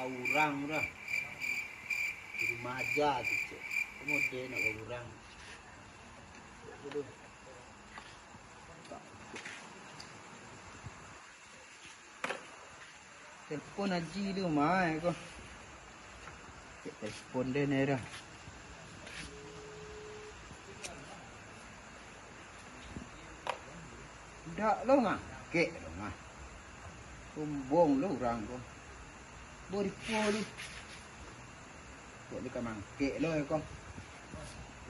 orang dah. Di rumah aja tu. Kemudian nak orang. Aduh. Telepon Haji tu mai ko. Telepon dia ni dah. Dak lo ngah. Kek lo ngah. Kumbong lo orang ko. Beri polu. Kok ni kamang kek lo ko.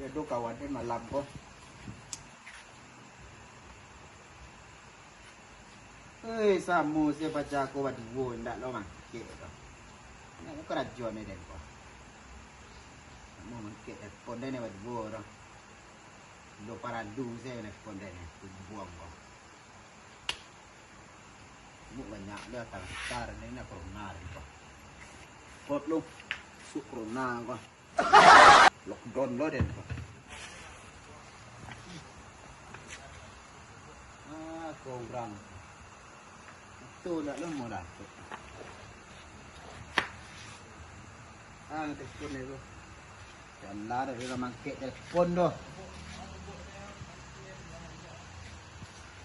Dia do kawan dia malam ko. Hei, samu saya baca aku buat dua ndak lo mah. Kek ko. Nak kerajuan ni den ko. Mau mangkek telefon dia ni buat dua dah. Lo parandu saya telefon dia ni. Buang ko. Mu banyak dia tar ni nak corona ni ko. Pot lu su corona ko. Lockdown lo den ko. Kurang. Itu dah lo mau dah. Telefon ni tu. Jangan dah dia mangkek telefon tu.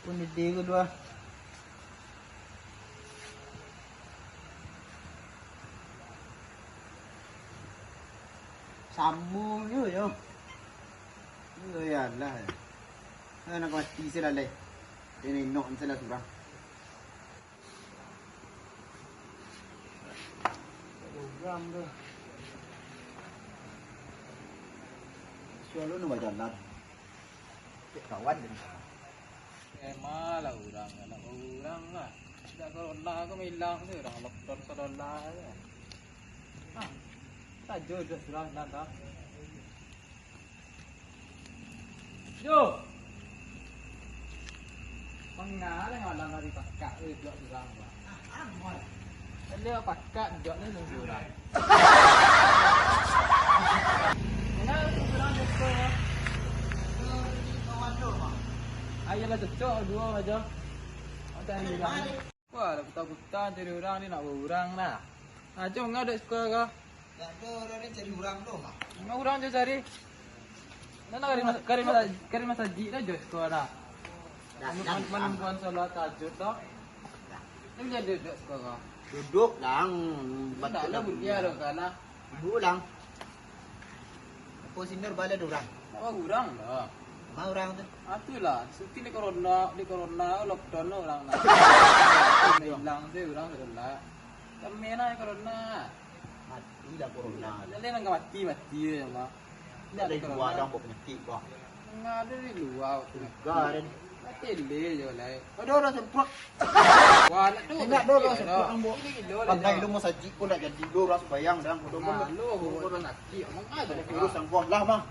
Pun dia kedua. Sambung je yo. Yo ya lah. Nak mati saya dah leh. Ini nok saya dah surah. Program tu. Selalu nak jalan. Kawan dia. Malah orang lah. Dah corona ko may hilang tu orang lockdown sa lola tu. Tajo dah surang dah. Jo. Mengalah ngalang dari pakak jok surang ba. Amoy. Dia pakak jok ni nung surang. Mana surang joko. Kawan tu mah. Ayalah cocok dua aja. Ada yang bilang. Wah, dah putar-putar jadi orang ni nak berurang lah. Jom ngau dek sekolah kau. Tak ada orang ni cari orang tu mah. Ngau orang je cari. Nak kari masjid dah dek sekolah dah. Menumpuan solat tahajud dah. Ni jadi dek sekolah kau. Duduk lang. Tak ada bunyi dah kan lah. Duduk lang. Apa sinar balik orang. Nak berurang dah. Mau orang tu. Itulah, suti di corona lockdown lah orang nak. Hilang tu orang sudah. Kami nak corona. Mati dah corona. Jadi nak mati je mah. Tidak ada dua orang penyakit kau. Ngada di luar. Garan. Mati le je lah. Ada orang semprot. Wah, nak tu. Tidak ada orang semprot ambo. Ini Pandai lu mau sajik pun nak jadi dua orang sembayang dan bodoh pun. Lu orang sakit. Emang ada Virus yang buang lah mah.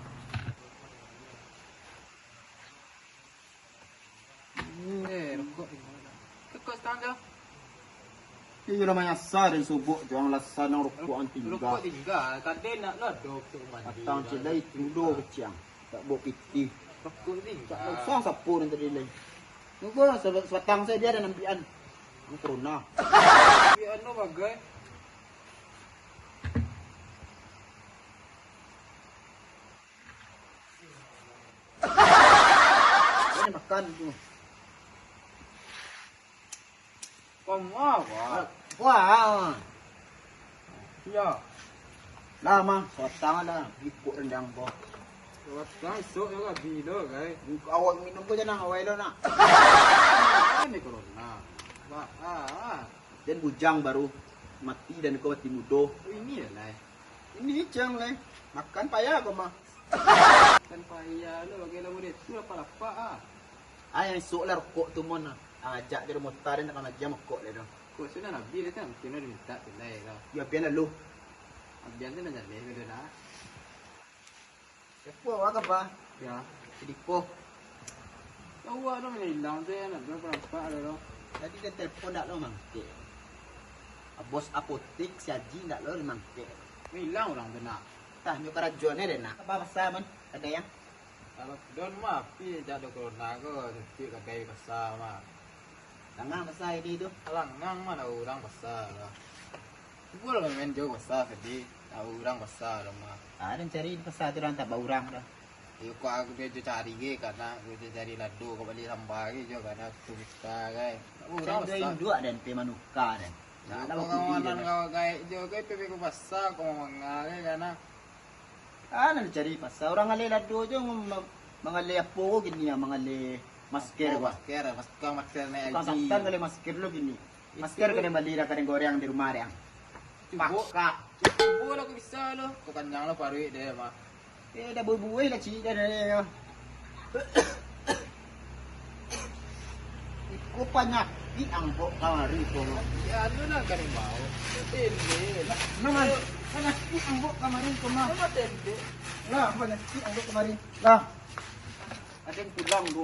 Rokok standar. Ini namanya sah dan subuk jangan lasan yang rokok tinggal. Rokok tinggal. Kadang nak ladok tu mandi. Atang cilai tunduk keciang. Tak bawa piti. Rokok tinggal. Tak usah sapu yang tadi lain. Tunggu sebatang saya dia ada nampian. Ini corona. Ya anu bagai. Ini makan tu. Wah. Wah. Ya. Lama sebatang ada ikut rendang boh. Sekarang esok juga bila guys. Awak minum ko jangan awal lo nak. Ini corona. Wah. Dan bujang baru mati dan kau mati mudo. Ini lah. Ini cang lah. Makan payah kau mah. Kan payah lu bagi lamu dia tu apa-apa ah. Yang esok lah rokok tu mon. Ajak dia motor dan nak jam rokok dia tu. Kok sudah nabi dia kan mungkin ada minta pilih kau. Ya biar lalu. Biar tu nak jadi dia dah. Siapa awak apa? Ya. Sedipo. Tahu ada mana hilang tu nak berapa ada lo. Tadi dia telefon tak lo mangke. Bos apotek si Haji tak lo mangke. Hilang orang tu nak. Tah nyo karajuan ni dia nak. Apa pasal man? Ada yang? Kalau don mah pi jadi corona ko setiap kedai pasar mah. Tangan pasal ini tu. Langang mana orang pasar lah. Gua lah main jauh besar tadi. Tahu orang besar mah. Ada yang cari pasar tu orang tak bau orang dah. Yo kok aku dia cari ge karena aku cari lado kau balik sampai ge jo karena tu besar kan. Orang dia Indo ada pe manuka dan. Nah, Ada kau kawanan kau kayak jo ke PP ku besar kau mengagai karena Ana cari pasar orang ale lado je mangale apo gini ya mangale masker gua. masker naik Kau saktan kali masker lo gini. Masker kena balira kena goreng di rumah yang. Pakak. Cukup lah aku bisa lo. Kau kenyang lah paru dia mah. Dah berbuih lah cik dah. Kau penyakit angkok kamari kau. Ya lu lah kan mau. Tende lah. Nama penyakit angkok kamari kau mah. Apa tende? Lah penyakit angkok kamari. Lah. Ada yang pulang tu.